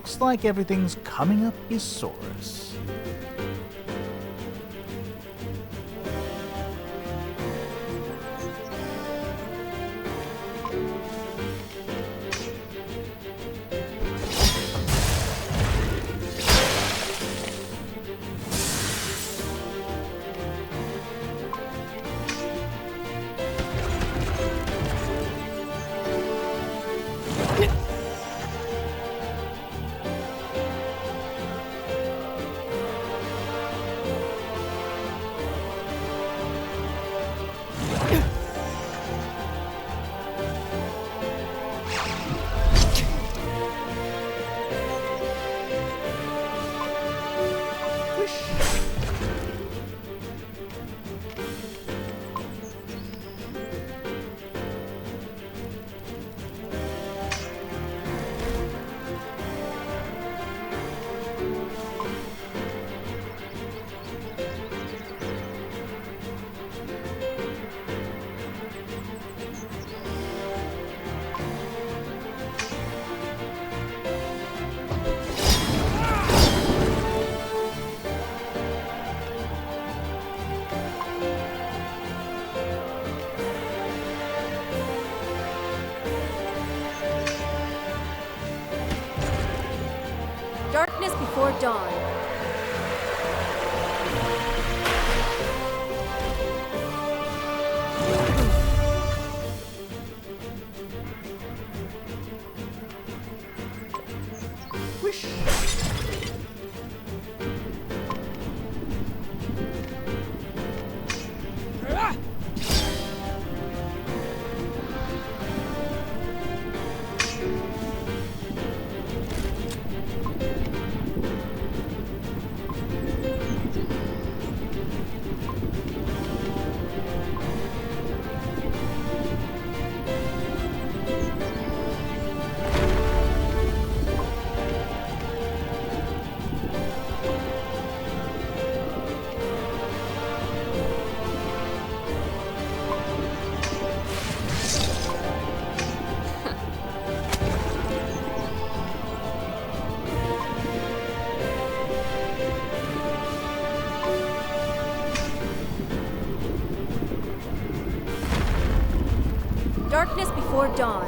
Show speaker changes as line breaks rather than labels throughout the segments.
Looks like everything's coming up Eusaurus.
Darkness before dawn. Darkness before dawn.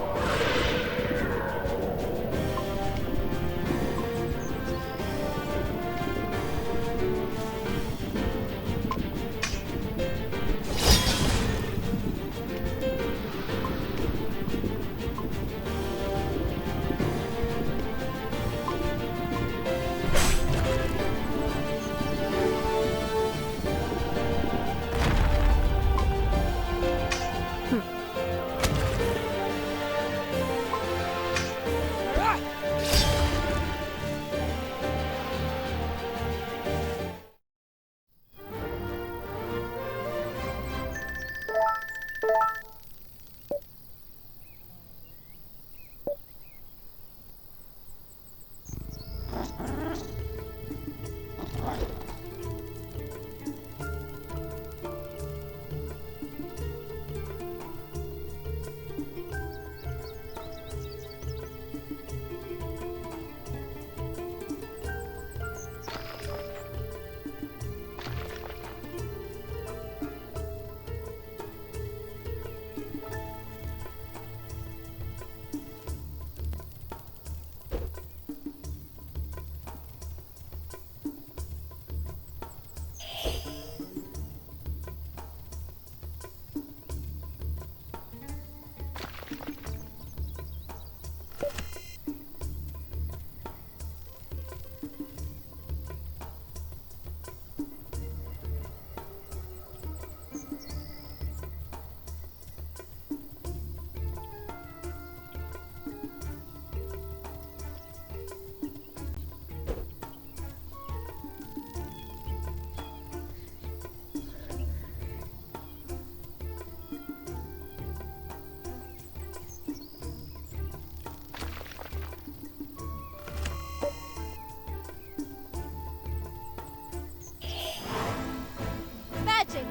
Magic,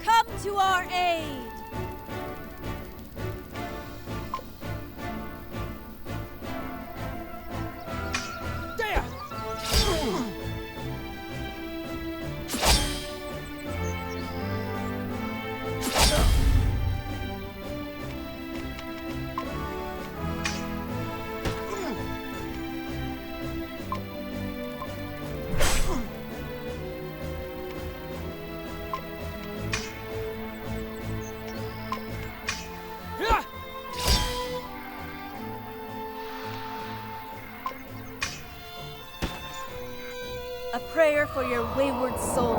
come to our aid! prayer for your wayward soul.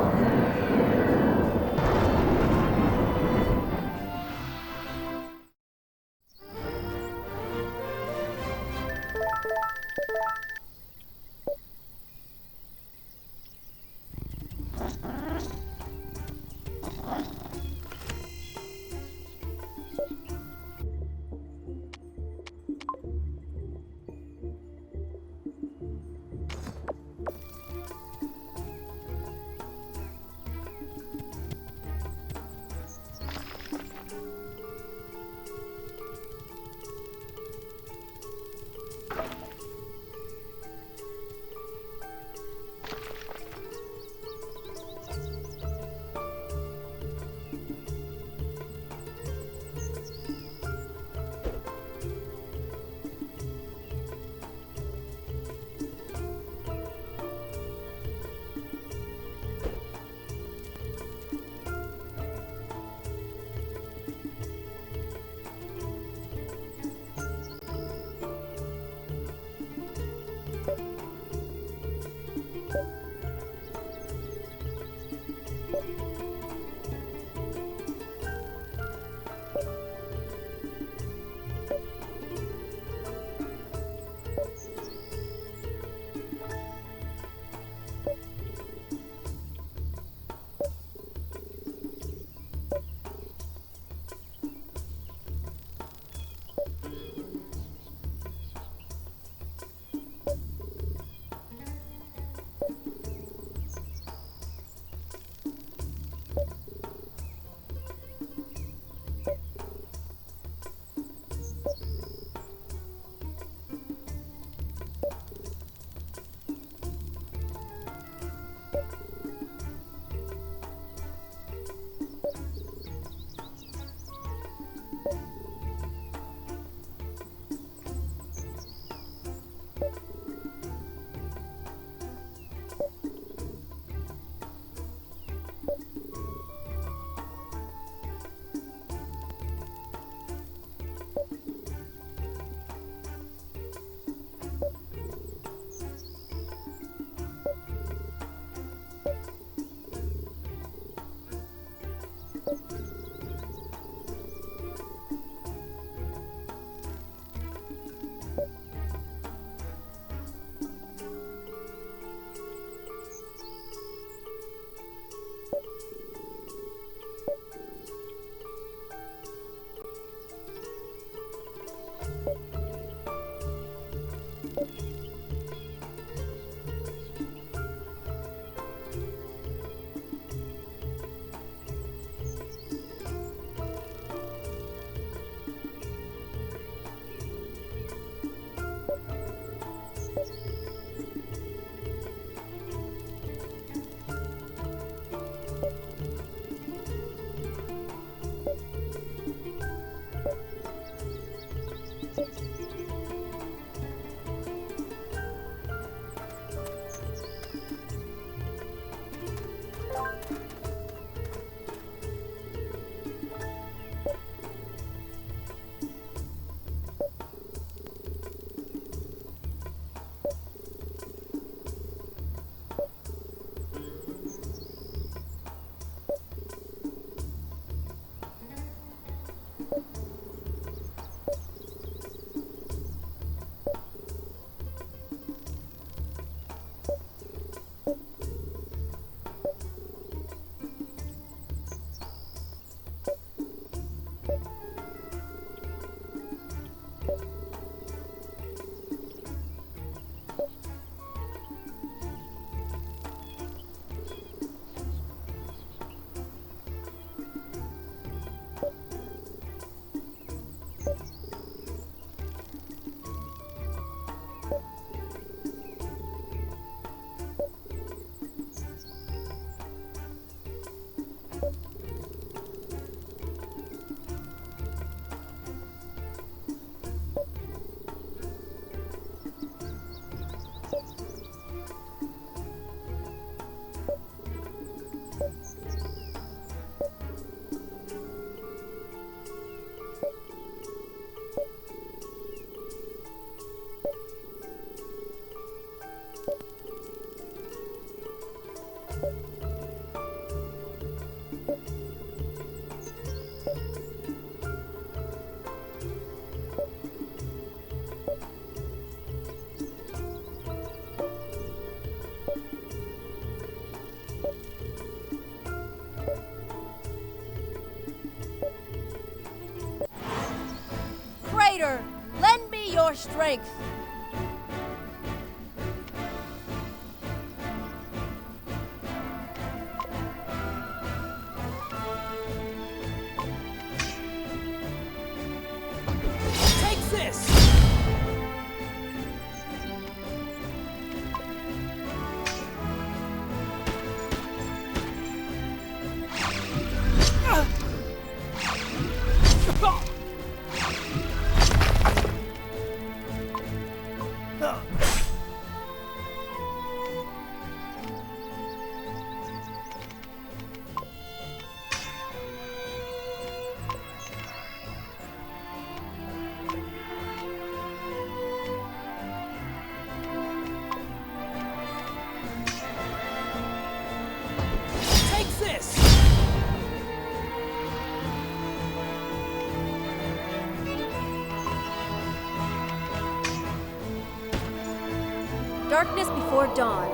Crater, lend me your strength.
Take this! Take this!
Darkness before dawn.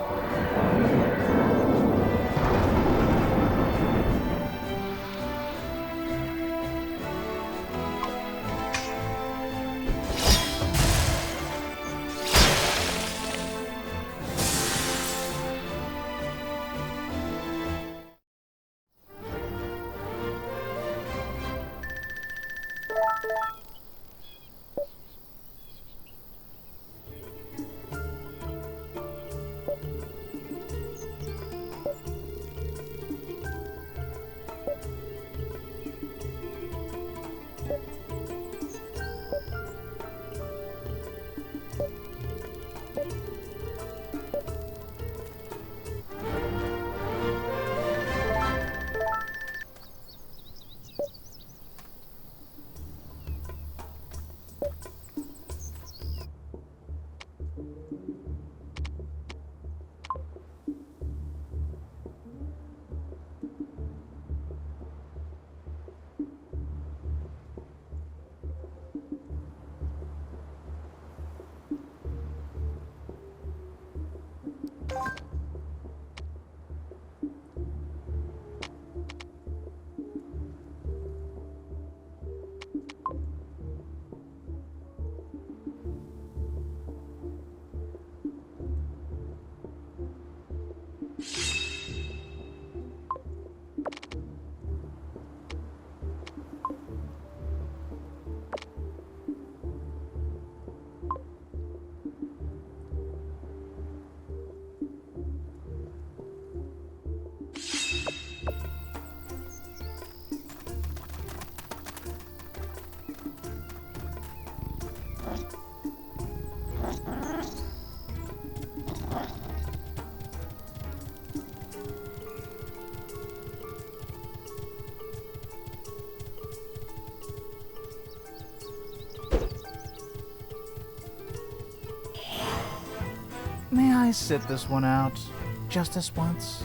May I sit this one out? Just this once?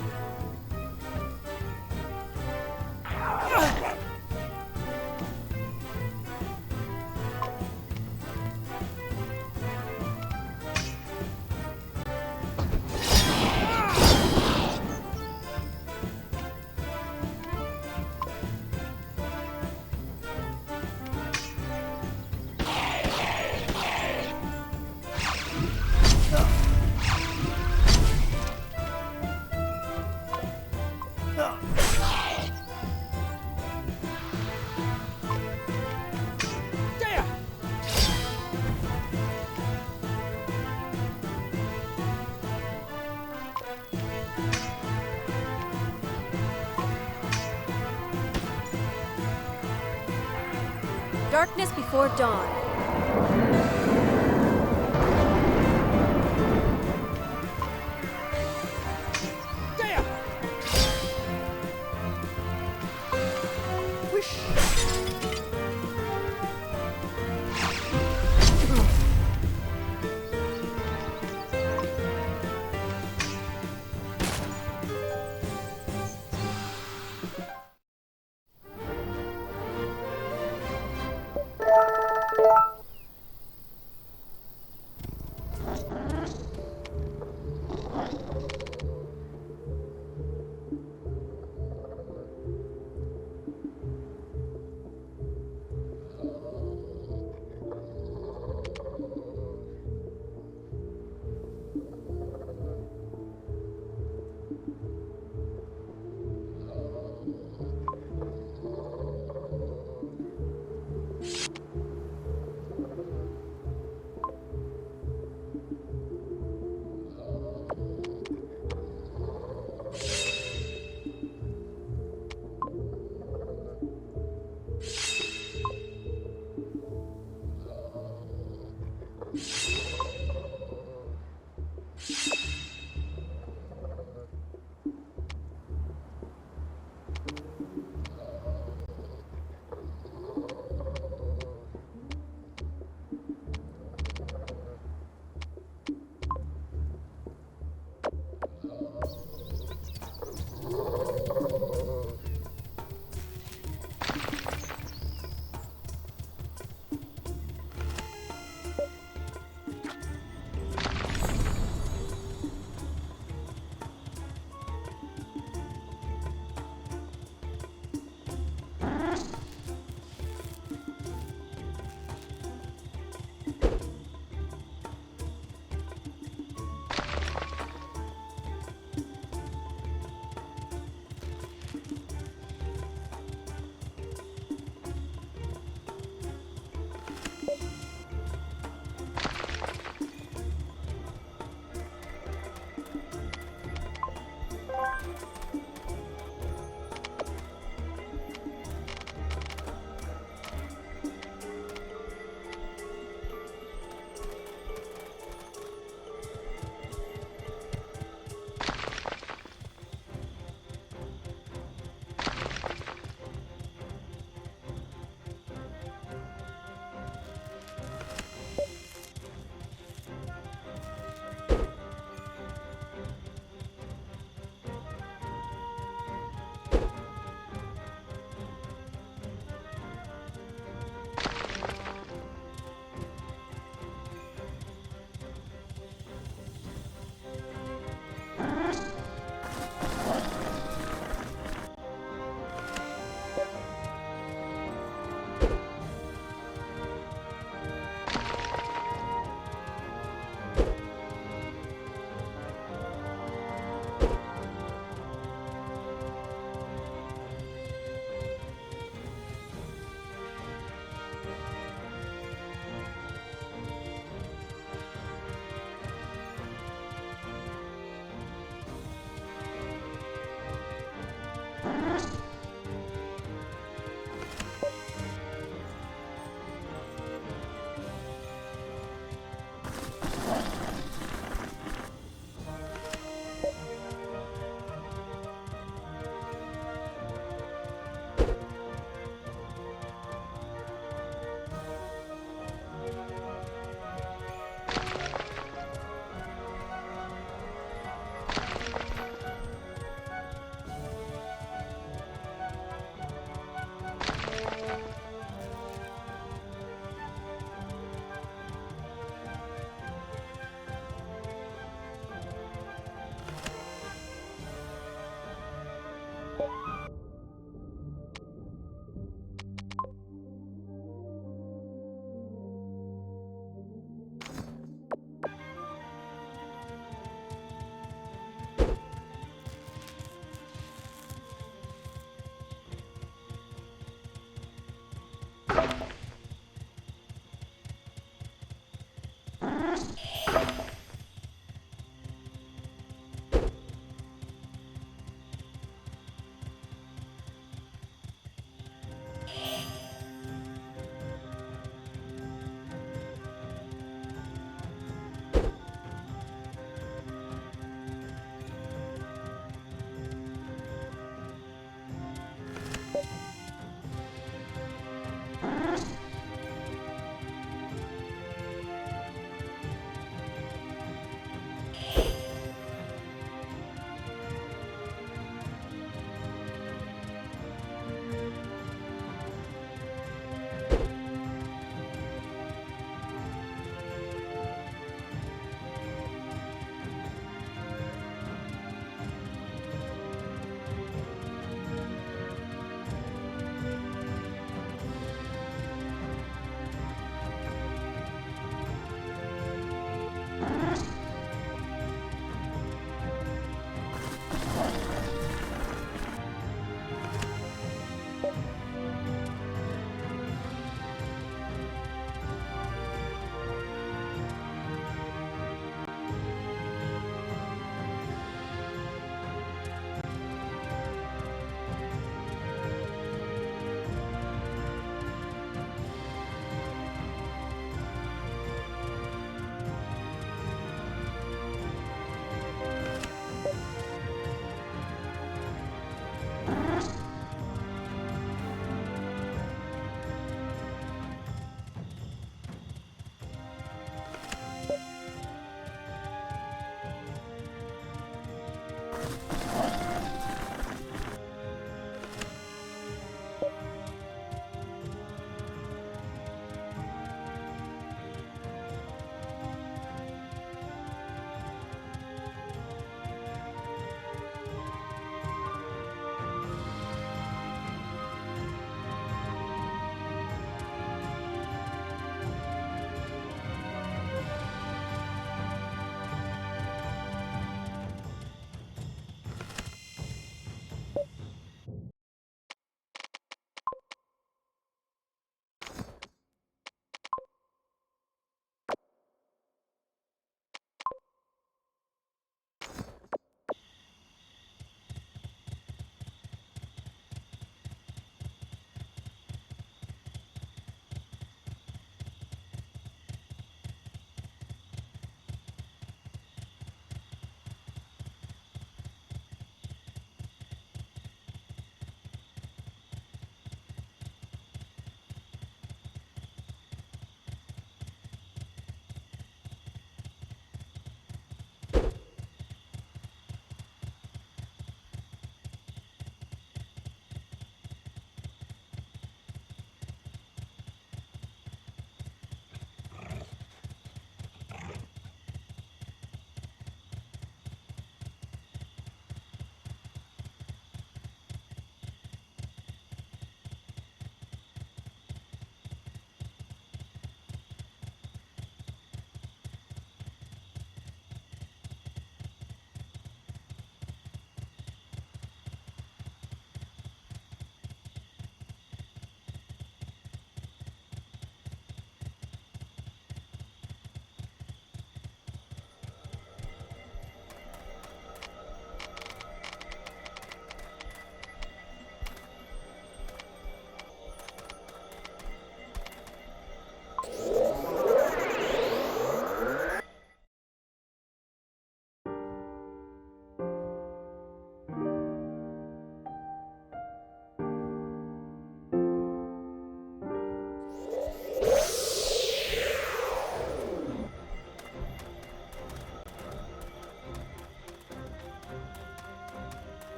Darkness before dawn.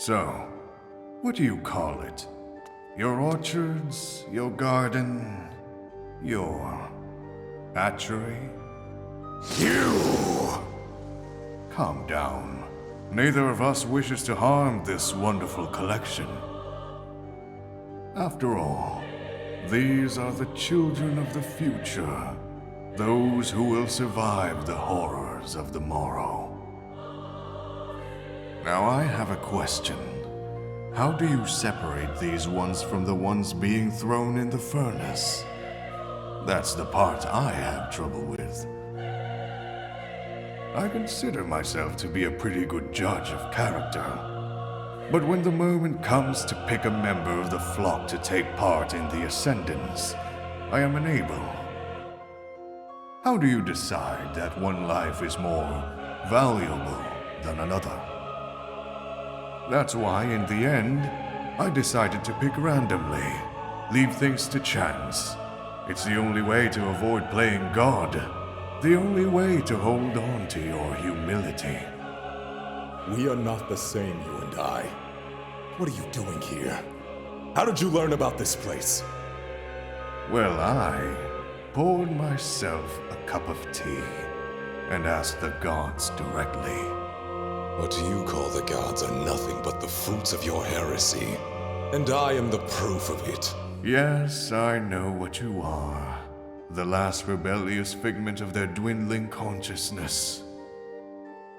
So, what do you call it? Your orchards, your garden, your hatchery? You! Calm down. Neither of us wishes to harm this wonderful collection. After all, these are the children of the future, those who will survive the horrors of the morrow. Now I have a question. How do you separate these ones from the ones being thrown in the furnace? That's the part I have trouble with. I consider myself to be a pretty good judge of character. But when the moment comes to pick a member of the flock to take part in the Ascendance, I am unable. How do you decide that one life is more valuable than another? That's why, in the end, I decided to pick randomly, leave things to chance. It's the only way to avoid playing God, the only way to hold on to your humility.
We are not the same, you and I. What are you doing here? How did you learn about this place?
Well, I poured myself a cup of tea and asked the gods directly.
What you call the gods are nothing but the fruits of your heresy, and I am the proof of it.
Yes, I know what you are. The last rebellious figment of their dwindling consciousness.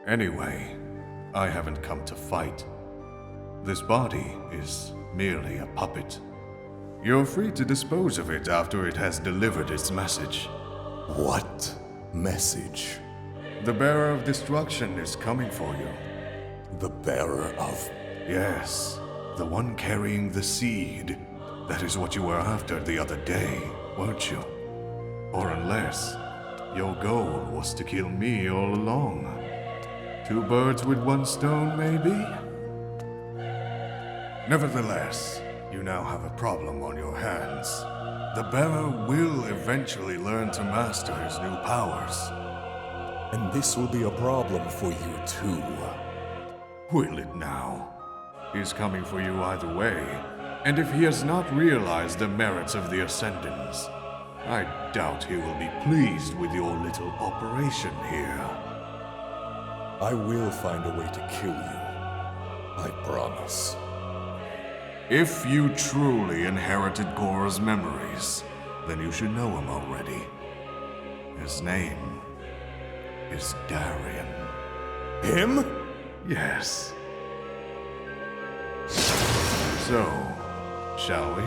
Anyway, I haven't come to fight. This body is merely a puppet. You're free to dispose of it after it has delivered its message.
What message?
The bearer of destruction is coming for you.
The bearer of...
Yes, the one carrying the seed. That is what you were after the other day, weren't you? Or unless your goal was to kill me all along. Two birds with one stone, maybe? Nevertheless, you now have a problem on your hands. The bearer will eventually learn to master his new powers.
And this will be a problem for you too.
Will it now? He's coming for you either way, and if he has not realized the merits of the Ascendance, I doubt he will be pleased with your little operation here.
I will find a way to kill you. I promise.
If you truly inherited Gora's memories, then you should know him already. His name is Darian.
Him?
Yes. So, shall we?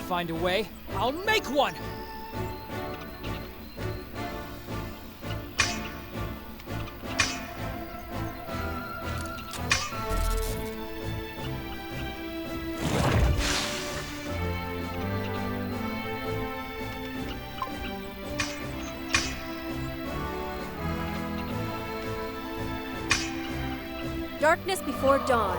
find a way, I'll make one!
Darkness before dawn.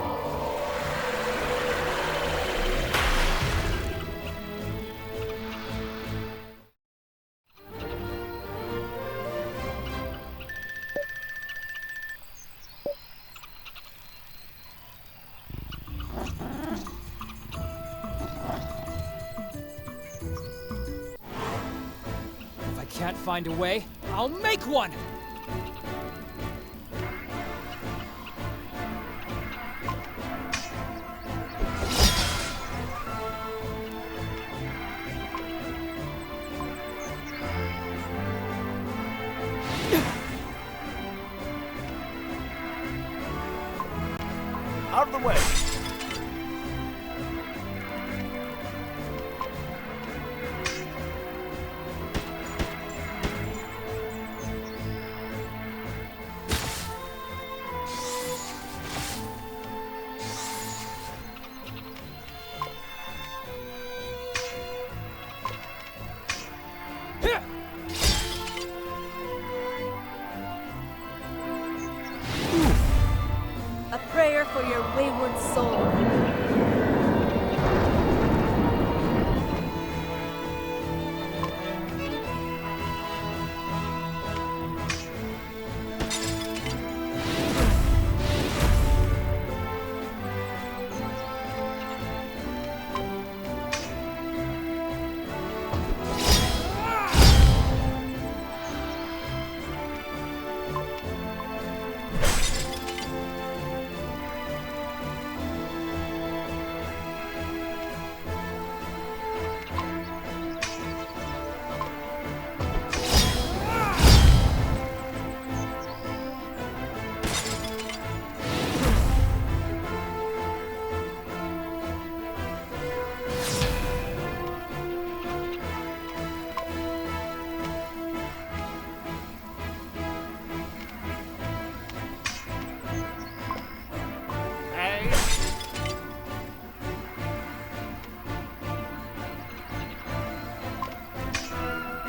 If I can't find a way, I'll make one!
Out of the way!
Here!
A prayer for your wayward soul.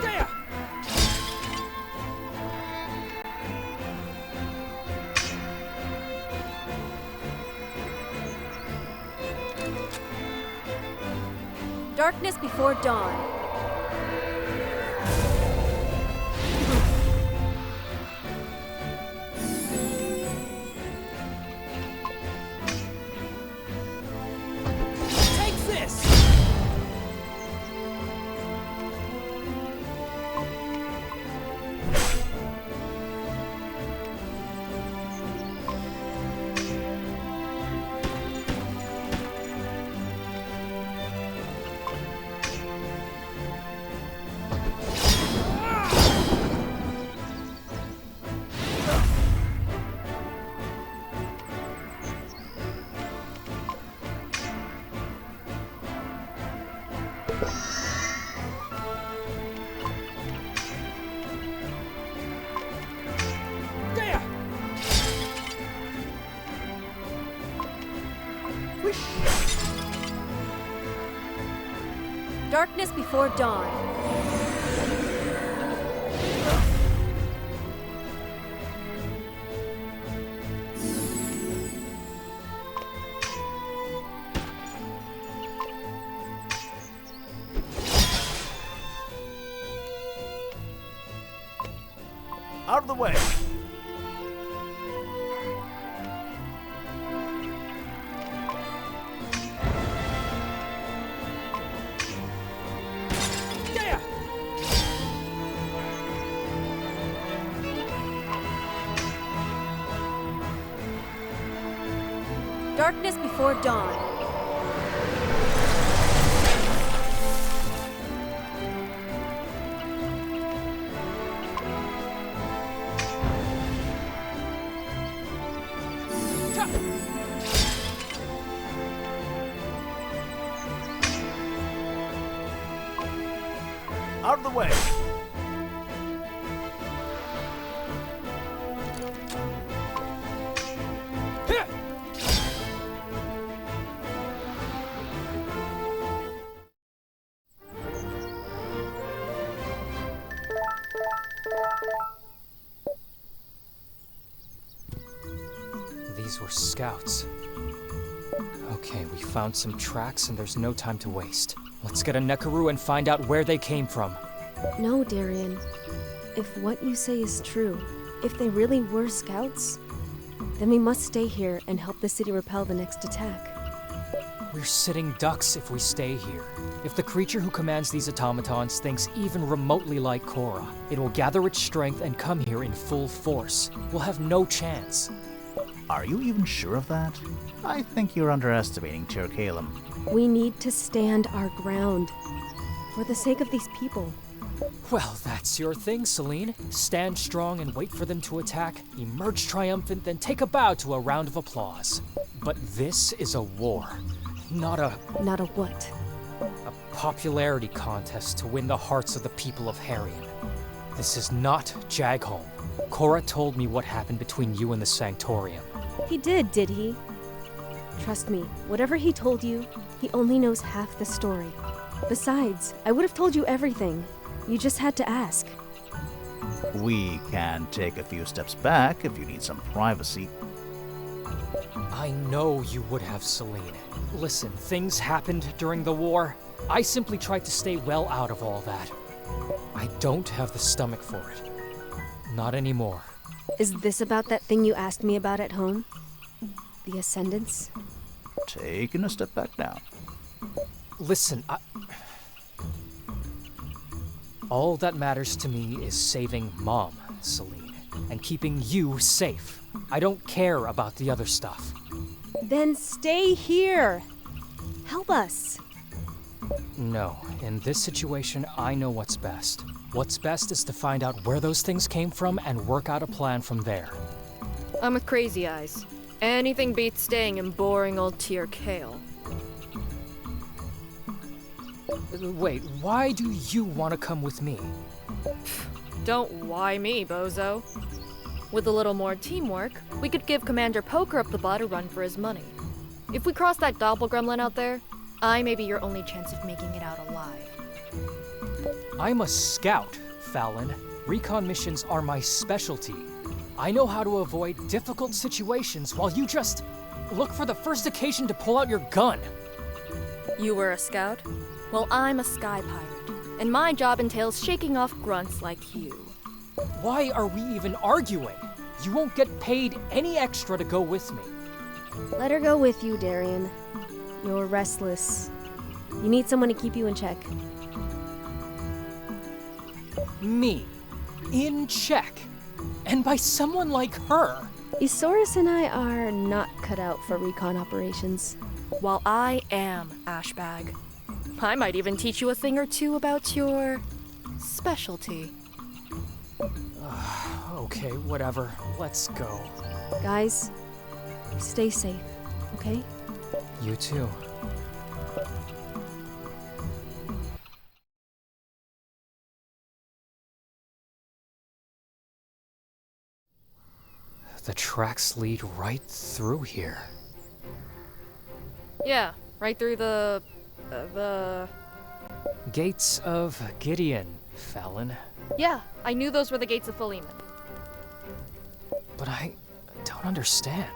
There!
Darkness before dawn.
Take this! There!
Darkness before dawn.
Out of the way!
There!
Darkness before dawn.
way!
Hit! These were scouts. Okay, we found some tracks and there's no time to waste. Let's get a Nekaru and find out where they came from.
No, Darien. If what you say is true, if they really were scouts, then we must stay here and help the city repel the next attack.
We're sitting ducks if we stay here. If the creature who commands these automatons thinks even remotely like Korra, it will gather its strength and come here in full force. We'll have no chance.
Are you even sure of that? I think you're underestimating Tir Kalem.
We need to stand our ground. For the sake of these people.
Well, that's your thing, Celine. Stand strong and wait for them to attack, emerge triumphant, then take a bow to a round of applause. But this is a war, not a
Not a what?
popularity contest to win the hearts of the people of Harrian. This is not Jagholm. Korra told me what happened between you and the Sanctorium.
He did he? Trust me, whatever he told you, he only knows half the story. Besides, I would have told you everything. You just had to ask.
We can take a few steps back if you need some privacy.
I know you would have, Celine. Listen, things happened during the war. I simply tried to stay well out of all that. I don't have the stomach for it. Not anymore.
Is this about that thing you asked me about at home? The Ascendants?
Taking a step back now.
Listen, all that matters to me is saving Mom, Celine, and keeping you safe. I don't care about the other stuff.
Then stay here! Help us!
No, in this situation, I know what's best. What's best is to find out where those things came from and work out a plan from there.
I'm with Crazy Eyes. Anything beats staying in boring old Tir Kale.
Wait, why do you want to come with me?
Don't why me, bozo. With a little more teamwork, we could give Commander Poker up the butt a run for his money. If we cross that doppelgremlin out there, I may be your only chance of making it out alive.
I'm a scout, Fallon. Recon missions are my specialty. I know how to avoid difficult situations while you just look for the first occasion to pull out your gun.
You were a scout? Well, I'm a sky pirate, and my job entails shaking off grunts like you.
Why are we even arguing? You won't get paid any extra to go with me.
Let her go with you, Darien. You're restless. You need someone to keep you in check.
Me. In check. And by someone like her.
Isaurus and I are not cut out for recon operations.
While I am Ashbag. I might even teach you a thing or two about your specialty.
Okay, whatever. Let's go.
Guys, stay safe, okay?
You too. The tracks lead right through here.
Yeah, right through the
Gates of Gideon, Fallon.
Yeah, I knew those were the gates of Philemon.
But I don't understand.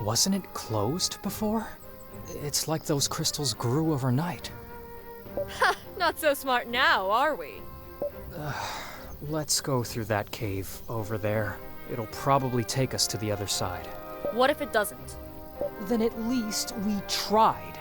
Wasn't it closed before? It's like those crystals grew overnight.
Not so smart now, are we?
Let's go through that cave over there. It'll probably take us to the other side.
What if it doesn't?
Then at least we tried.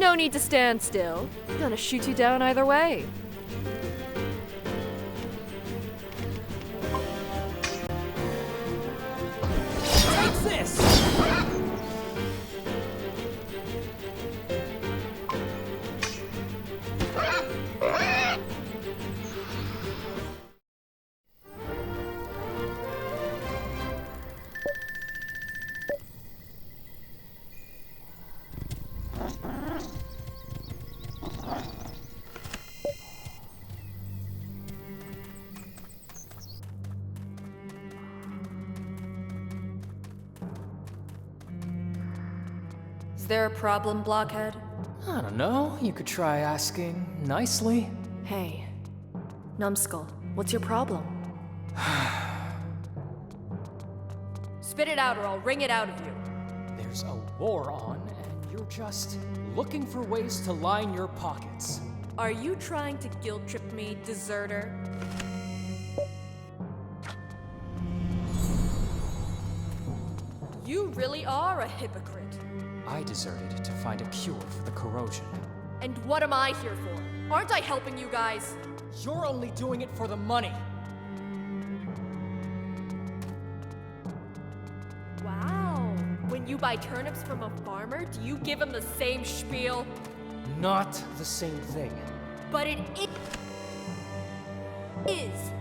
no need to stand still. I'm gonna shoot you down either way.
Take this!
Is there a problem, Blockhead?
I don't know. You could try asking nicely.
Hey, Numbskull, what's your problem? Spit it out or I'll wring it out of you.
There's a war on, and you're just looking for ways to line your pockets.
Are you trying to guilt trip me, deserter? You really are a hypocrite.
I deserted to find a cure for the corrosion.
And what am I here for? Aren't I helping you guys?
You're only doing it for the money.
Wow. When you buy turnips from a farmer, do you give him the same spiel?
Not the same thing.
But it is.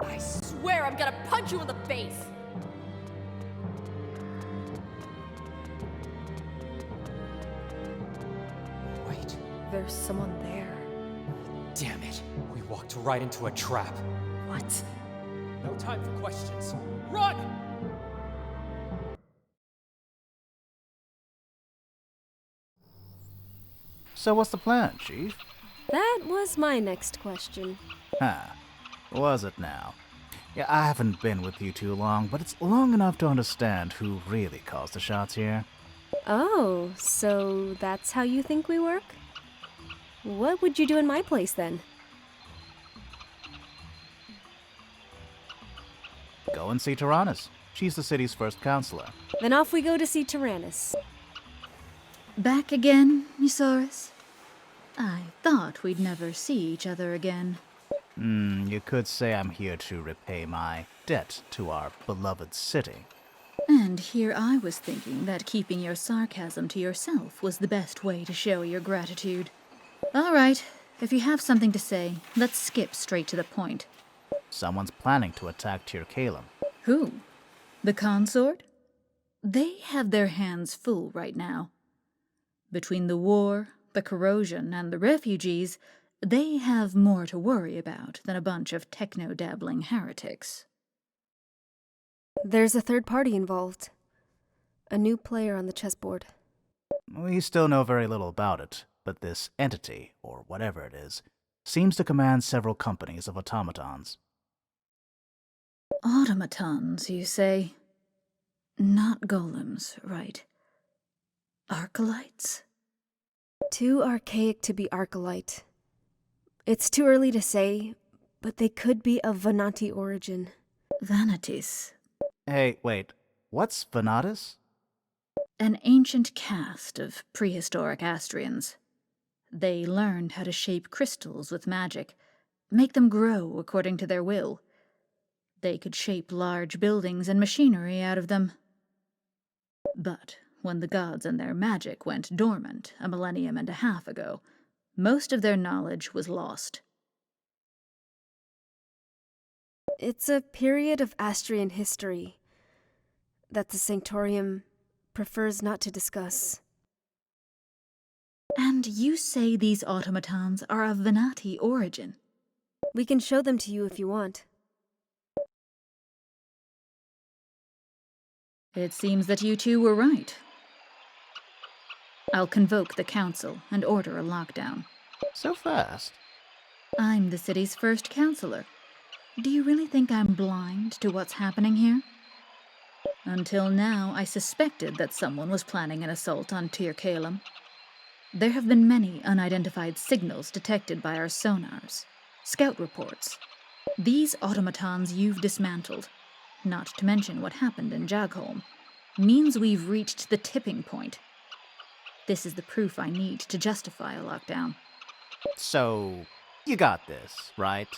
I swear I'm gonna punch you in the face!
Wait.
There's someone there.
Damn it. We walked right into a trap.
What?
No time for questions. Run!
So what's the plan, Chief?
That was my next question.
Huh. Was it now? Yeah, I haven't been with you too long, but it's long enough to understand who really calls the shots here.
Oh, so that's how you think we work? What would you do in my place then?
Go and see Tyrannus. She's the city's first counselor.
Then off we go to see Tyrannus.
Back again, Eusaurus? I thought we'd never see each other again.
You could say I'm here to repay my debt to our beloved city.
And here I was thinking that keeping your sarcasm to yourself was the best way to show your gratitude. All right, if you have something to say, let's skip straight to the point.
Someone's planning to attack Tir Calum.
Who? The consort? They have their hands full right now. Between the war, the corrosion, and the refugees, they have more to worry about than a bunch of techno-dabbling heretics.
There's a third party involved. A new player on the chessboard.
We still know very little about it, but this entity, or whatever it is, seems to command several companies of automatons.
Automatons, you say? Not golems, right? Arcalites?
Too archaic to be Arcalite. It's too early to say, but they could be of Venati origin.
Vanities.
Hey, wait. What's Venatus?
An ancient caste of prehistoric Astrians. They learned how to shape crystals with magic, make them grow according to their will. They could shape large buildings and machinery out of them. But when the gods and their magic went dormant a millennium and a half ago, most of their knowledge was lost.
It's a period of Astrian history that the Sanctorium prefers not to discuss.
And you say these automatons are of Venati origin?
We can show them to you if you want.
It seems that you two were right. I'll convoke the council and order a lockdown.
So fast.
I'm the city's first counselor. Do you really think I'm blind to what's happening here? Until now, I suspected that someone was planning an assault on Tir Calum. There have been many unidentified signals detected by our sonars. Scout reports. These automatons you've dismantled, not to mention what happened in Jagholm, means we've reached the tipping point. This is the proof I need to justify a lockdown.
So, you got this, right?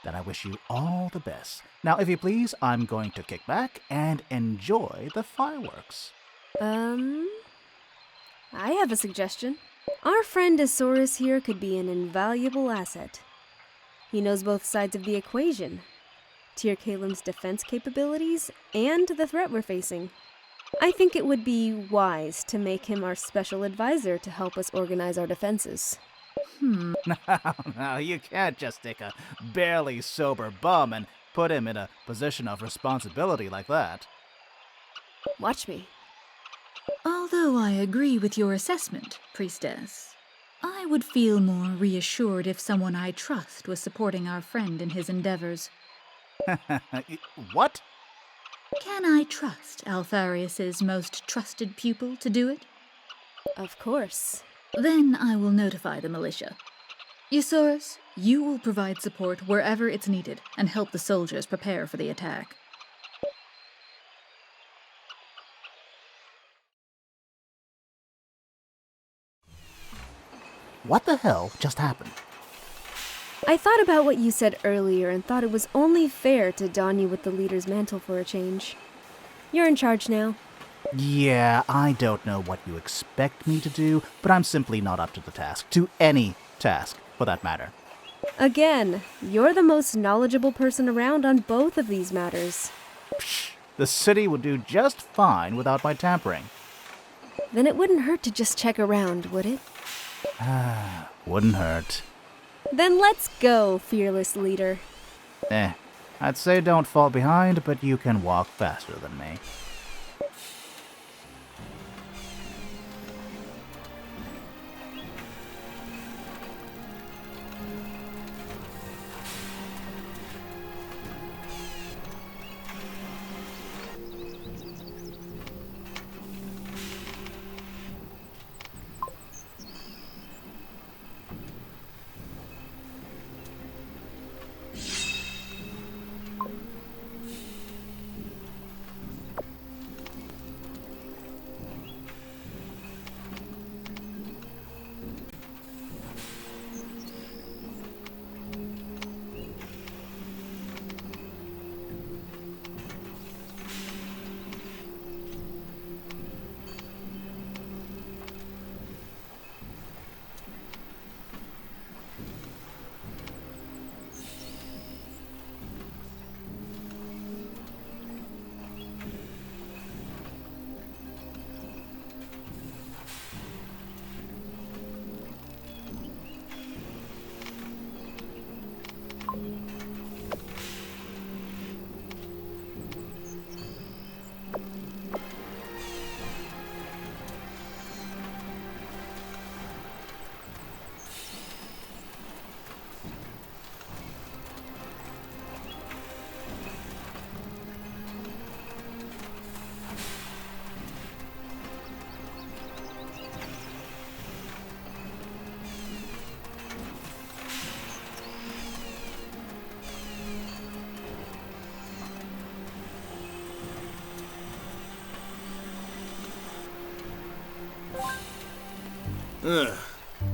Then I wish you all the best. Now, if you please, I'm going to kick back and enjoy the fireworks.
I have a suggestion. Our friend Asaurus here could be an invaluable asset. He knows both sides of the equation. Tyr Kalim's defense capabilities and the threat we're facing. I think it would be wise to make him our special advisor to help us organize our defenses.
No, you can't just take a barely sober bum and put him in a position of responsibility like that.
Watch me.
Although I agree with your assessment, Priestess, I would feel more reassured if someone I trust was supporting our friend in his endeavors.
What?
Can I trust Alpharius's most trusted pupil to do it?
Of course.
Then I will notify the militia. Eusaurus, you will provide support wherever it's needed and help the soldiers prepare for the attack.
What the hell just happened?
I thought about what you said earlier and thought it was only fair to don you with the leader's mantle for a change. You're in charge now.
Yeah, I don't know what you expect me to do, but I'm simply not up to the task. To any task, for that matter.
Again, you're the most knowledgeable person around on both of these matters.
Psh, the city would do just fine without my tampering.
Then it wouldn't hurt to just check around, would it?
Wouldn't hurt.
Then let's go, fearless leader.
I'd say don't fall behind, but you can walk faster than me.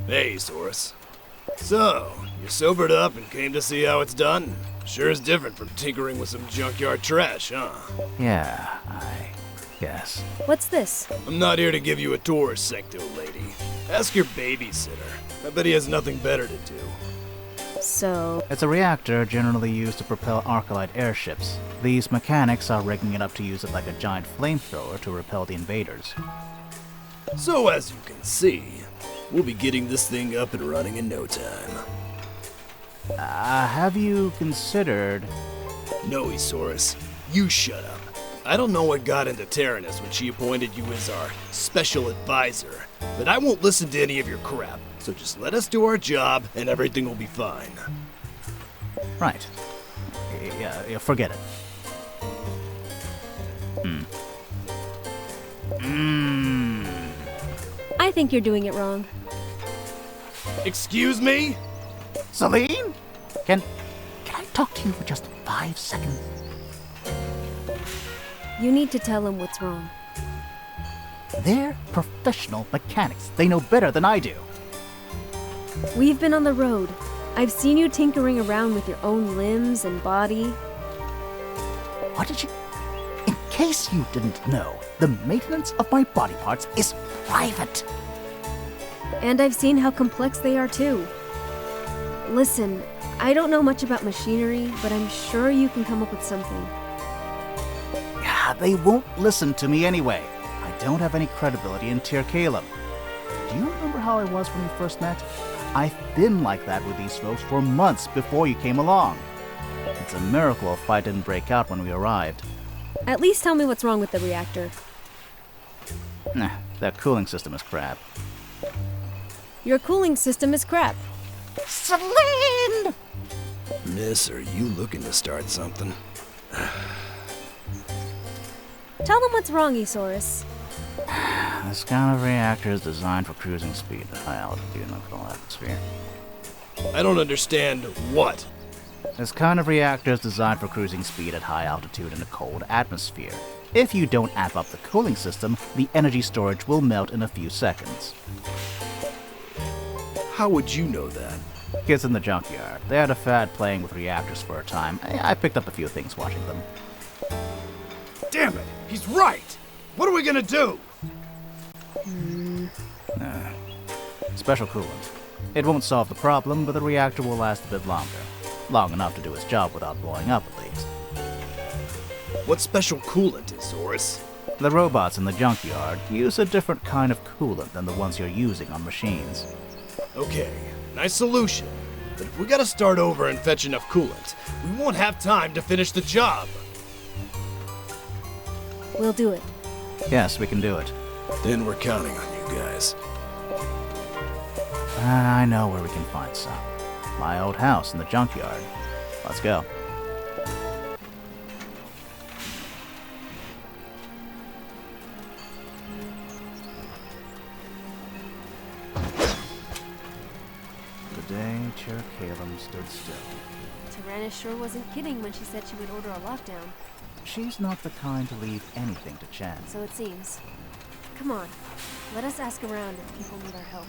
Hey, Saurus. So, you sobered up and came to see how it's done? Sure is different from tinkering with some junkyard trash, huh?
Yeah, I guess.
What's this?
I'm not here to give you a tour, Secto lady. Ask your babysitter. I bet he has nothing better to do.
So,
It's a reactor generally used to propel Arcalite airships. These mechanics are rigging it up to use it like a giant flamethrower to repel the invaders.
So as you can see, we'll be getting this thing up and running in no time.
Have you considered...
No, Isaurus, you shut up. I don't know what got into Taranis when she appointed you as our special advisor, but I won't listen to any of your crap, so just let us do our job and everything will be fine.
Right. Yeah, forget it.
I think you're doing it wrong.
Excuse me?
Celine? Can I talk to you for just 5 seconds?
You need to tell him what's wrong.
They're professional mechanics. They know better than I do.
We've been on the road. I've seen you tinkering around with your own limbs and body.
What did you... In case you didn't know, the maintenance of my body parts is private.
And I've seen how complex they are too. Listen, I don't know much about machinery, but I'm sure you can come up with something.
Yeah, they won't listen to me anyway. I don't have any credibility in Tir Calum. Do you remember how I was when we first met? I've been like that with these folks for months before you came along. It's a miracle a fight didn't break out when we arrived.
At least tell me what's wrong with the reactor.
Nah, that cooling system is crap.
Your cooling system is crap.
Celine!
Miss, are you looking to start something?
Tell them what's wrong, Esaurus.
This kind of reactor is designed for cruising speed at high altitude in the cold atmosphere.
I don't understand what.
This kind of reactor is designed for cruising speed at high altitude in a cold atmosphere. If you don't amp up the cooling system, the energy storage will melt in a few seconds.
How would you know that?
Kids in the junkyard. They had a fad playing with reactors for a time. I picked up a few things watching them.
Damn it! He's right! What are we gonna do?
Special coolant. It won't solve the problem, but the reactor will last a bit longer. Long enough to do its job without blowing up, at least.
What special coolant is, Horus?
The robots in the junkyard use a different kind of coolant than the ones you're using on machines.
Okay, nice solution. But if we gotta start over and fetch enough coolant, we won't have time to finish the job.
We'll do it.
Yes, we can do it.
Then we're counting on you guys.
I know where we can find some. My old house in the junkyard. Let's go. The day Tir Calum stood still.
Tyrannus sure wasn't kidding when she said she would order a lockdown.
She's not the kind to leave anything to chance.
So it seems. Come on, let us ask around if people need our help.